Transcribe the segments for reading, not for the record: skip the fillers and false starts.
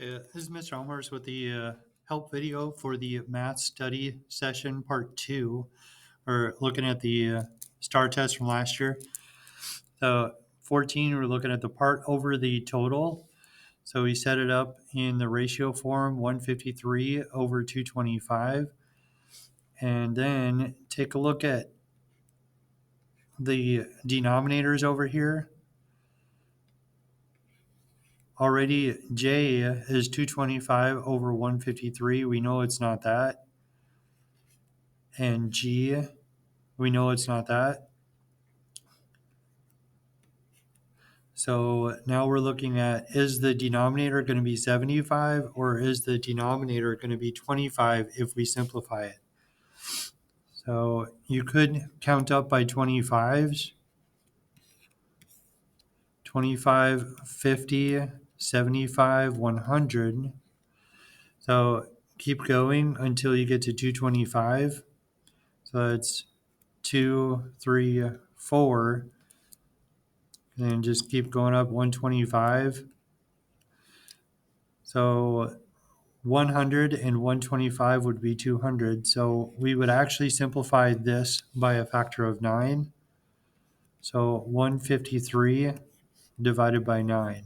This is Mr. Elmhorst with the help video for the math study session part 2. We're looking at the STAAR test from last year. So 14, we're looking at the part over the total. So we set it up in the ratio form 153 over 225. And then take a look at the denominators over here. Already J is 225 over 153. We know it's not that. And G, we know it's not that. So now we're looking at, is the denominator going to be 75 or is the denominator going to be 25 if we simplify it? So you could count up by 25s, 25, 50, 75, 100. So keep going until you get to 225. So that's 2, 3, 4. And then just keep going up 125. So 100 and 125 would be 200. So we would actually simplify this by a factor of 9. So 153 divided by 9.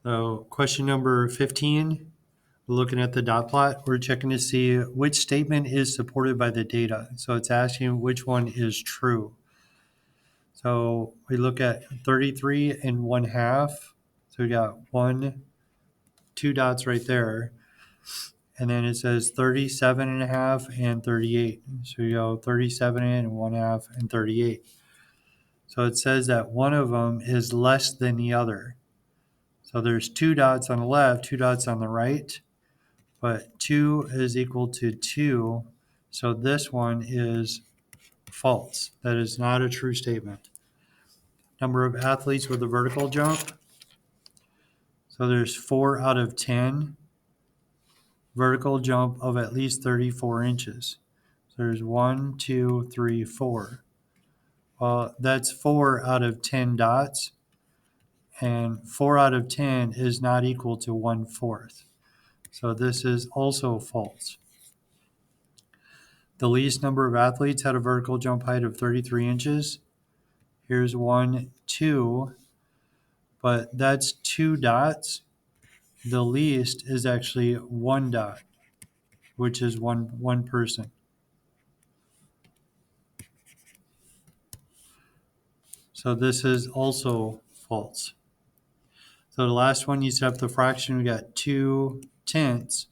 So question number 15, we're looking at the dot plot. We're checking to see which statement is supported by the data. So it's asking which one is true. So we look at 33 and 1/2. So we got 2 dots right there. And then it says 37 and a half and 38. So you go 37 and 1/2 and 38. So it says that one of them is less than the other. So there's 2 dots on the left, 2 dots on the right, but 2 is equal to 2. So this one is false. That is not a true statement. Number of athletes with a vertical jump. So there's 4 out of 10 vertical jump of at least 34 inches. So there's 1, 2, 3, 4. Well, that's 4 out of 10 dots, and 4 out of 10 is not equal to 1/4. So this is also false. The least number of athletes had a vertical jump height of 33 inches. Here's 1, 2, but that's 2 dots. The least is actually 1 dot, which is one person. So this is also false. So the last one, you set up the fraction, we got 2/10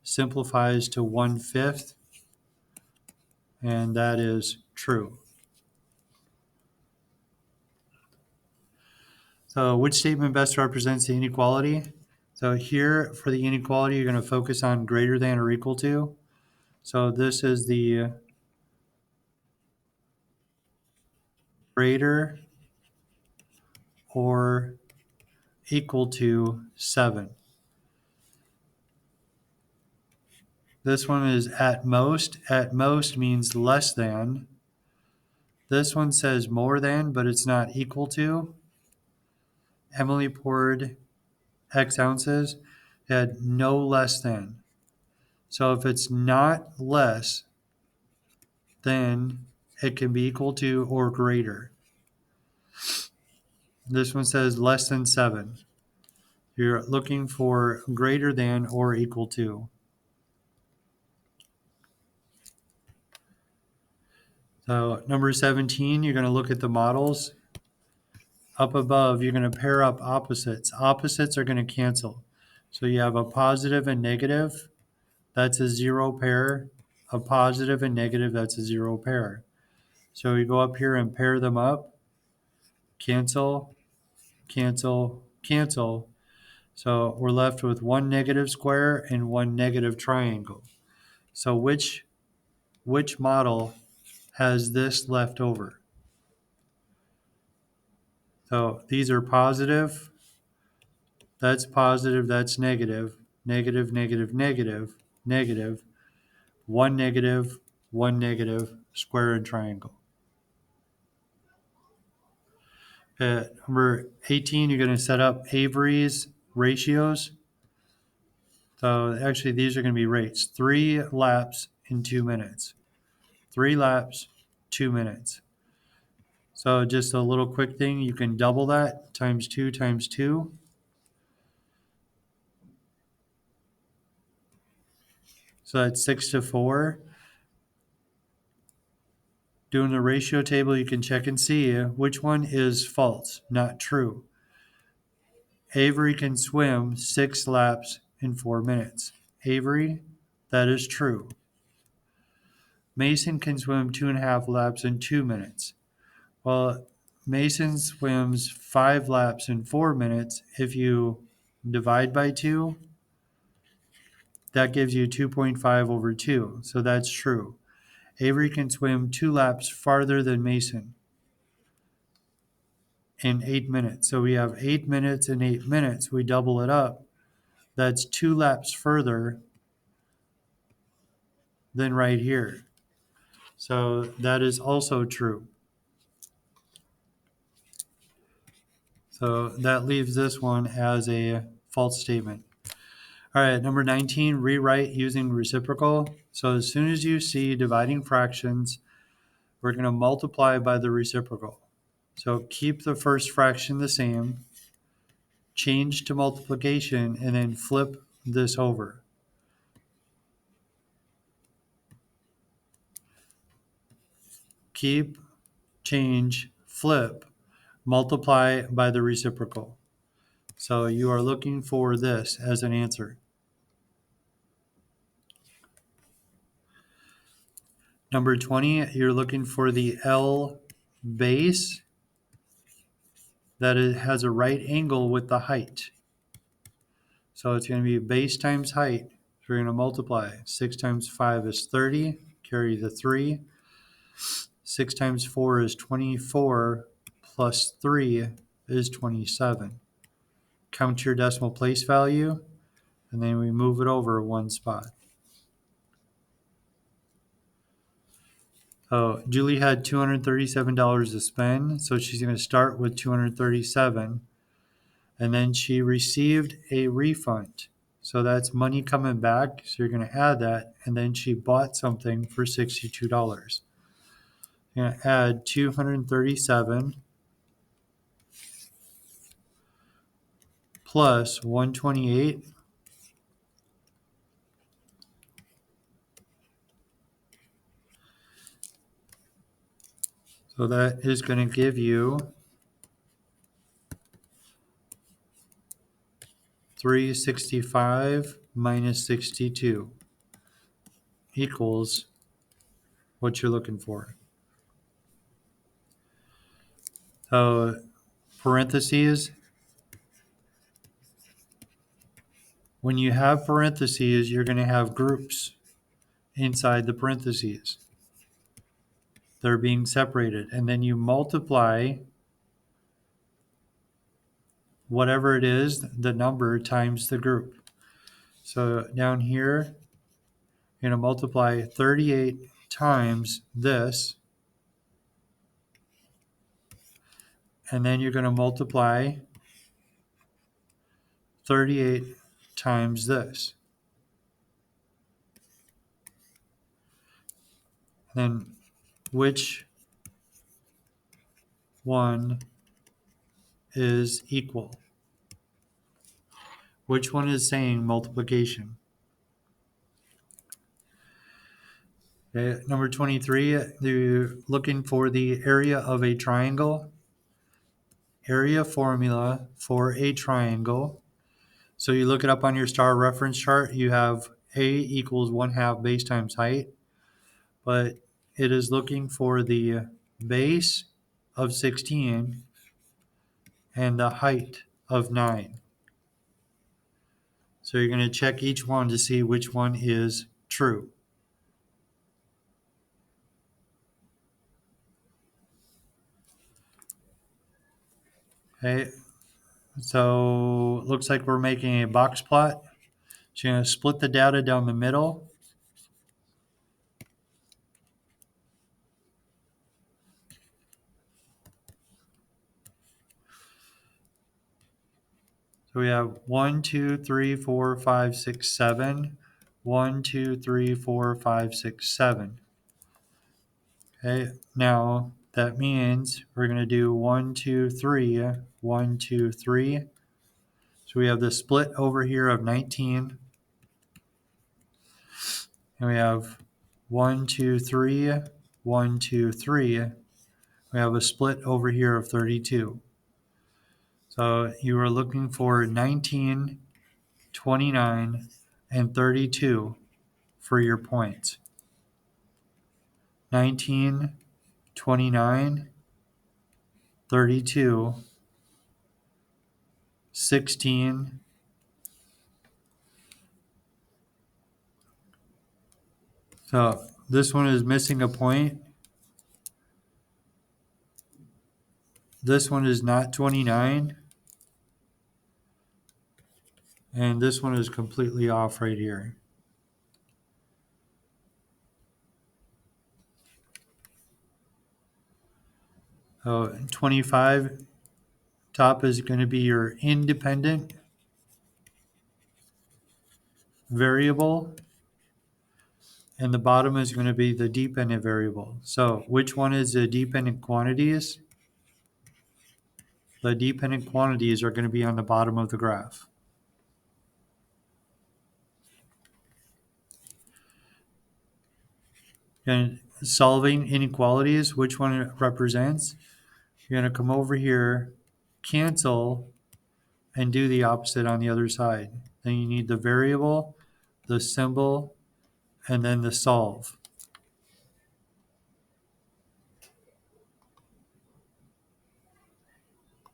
simplifies to 1/5, and that is true. So which statement best represents the inequality? So here for the inequality, you're going to focus on greater than or equal to. So this is the greater or equal to 7. This one is at most. At most means less than. This one says more than, but it's not equal to. Emily poured X ounces. It had no less than. So if it's not less, then it can be equal to or greater. This one says less than 7. You're looking for greater than or equal to. So number 17, you're going to look at the models. Up above, you're going to pair up opposites. Opposites are going to cancel. So you have a positive and negative. That's a 0 pair. A positive and negative, that's a 0 pair. So we go up here and pair them up. Cancel, cancel, cancel. So we're left with 1 negative square and 1 negative triangle. So which model has this left over? So these are positive. That's positive, that's negative. Negative, negative, negative, negative. 1 negative, 1 negative, square and triangle. Number 18, you're going to set up Avery's ratios. So actually, these are going to be rates. 3 laps in 2 minutes. 3 laps, 2 minutes. So just a little quick thing, you can double that, times 2 times 2. So that's 6 to 4. Doing the ratio table, you can check and see which one is false, not true. Avery can swim 6 laps in 4 minutes. Avery, that is true. Mason can swim 2.5 laps in 2 minutes. Well, Mason swims 5 laps in 4 minutes. If you divide by 2, that gives you 2.5 over 2. So that's true. Avery can swim 2 laps farther than Mason in 8 minutes. So we have 8 minutes and 8 minutes. We double it up. That's 2 laps further than right here. So that is also true. So that leaves this one as a false statement. All right, number 19, rewrite using reciprocal. So as soon as you see dividing fractions, we're going to multiply by the reciprocal. So keep the first fraction the same, change to multiplication, and then flip this over. Keep, change, flip, multiply by the reciprocal. So you are looking for this as an answer. Number 20, you're looking for the L base that it has a right angle with the height. So it's going to be base times height. So we're going to multiply. 6 times 5 is 30. Carry the 3. 6 times 4 is 24. Plus 3 is 27. Count your decimal place value, and then we move it over one spot. Oh, Julie had $237 to spend, so she's going to start with $237, and then she received a refund. So that's money coming back, so you're going to add that, and then she bought something for $62. You're going to add 237 plus 128. So that is going to give you 365 minus 62 equals what you're looking for. So parentheses, when you have parentheses, you're going to have groups inside the parentheses. They're being separated. And then you multiply whatever it is, the number times the group. So down here, you're going to multiply 38 times this. And then you're going to multiply 38 times this. Then which one is equal? Which one is saying multiplication? Okay, number 23, you're looking for the area of a triangle. Area formula for a triangle. So you look it up on your STAAR reference chart. You have A equals 1/2 base times height. But it is looking for the base of 16 and the height of 9. So you're going to check each one to see which one is true. Okay, so looks like we're making a box plot. So you're going to split the data down the middle. So we have 1, 2, 3, 4, 5, 6, 7. 1, 2, 3, 4, 5, 6, 7. Okay, now that means we're going to do 1, 2, 3, 1, 2, 3. So we have the split over here of 19. And we have 1, 2, 3, 1, 2, 3. We have a split over here of 32. So you are looking for 19, 29, and 32 for your points. 19, 29, 32, 16, so this one is missing a point. This one is not 29. And this one is completely off right here. So 25, top is going to be your independent variable, and the bottom is going to be the dependent variable. So which one is the dependent quantities? The dependent quantities are going to be on the bottom of the graph. And solving inequalities, which one it represents? You're going to come over here, cancel, and do the opposite on the other side. Then you need the variable, the symbol, and then the solve.